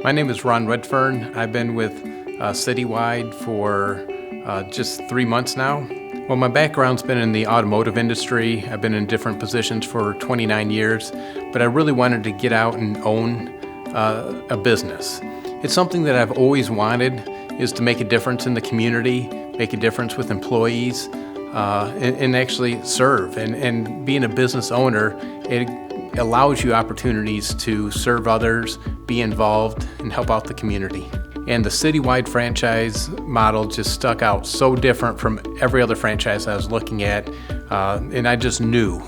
My name is Ron Redfern. I've been with Citywide for just 3 months now. Well, my background's been in the automotive industry. I've been in different positions for 29 years, but I really wanted to get out and own a business. It's something that I've always wanted, is to make a difference in the community, make a difference with employees, and actually serve. And being a business owner, it allows you opportunities to serve others, be involved, and help out the community. And the Citywide franchise model just stuck out so different from every other franchise I was looking at. And I just knew,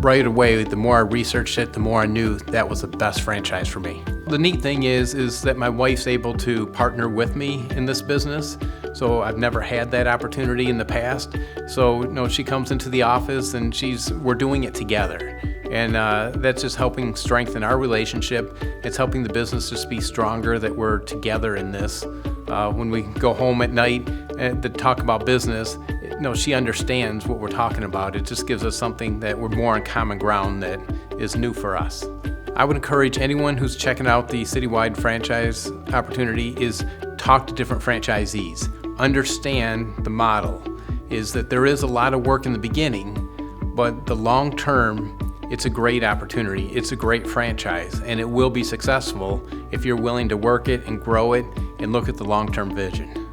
right away, the more I researched it, the more I knew that was the best franchise for me. The neat thing is that my wife's able to partner with me in this business. So I've never had that opportunity in the past. So, she comes into the office and we're doing it together. And that's just helping strengthen our relationship. It's helping the business just be stronger that we're together in this. When we go home at night to talk about business, she understands what we're talking about. It just gives us something that we're more on common ground that is new for us. I would encourage anyone who's checking out the Citywide franchise opportunity is talk to different franchisees. Understand the model is that there is a lot of work in the beginning, but the long term, it's a great opportunity. It's a great franchise, and it will be successful if you're willing to work it and grow it and look at the long-term vision.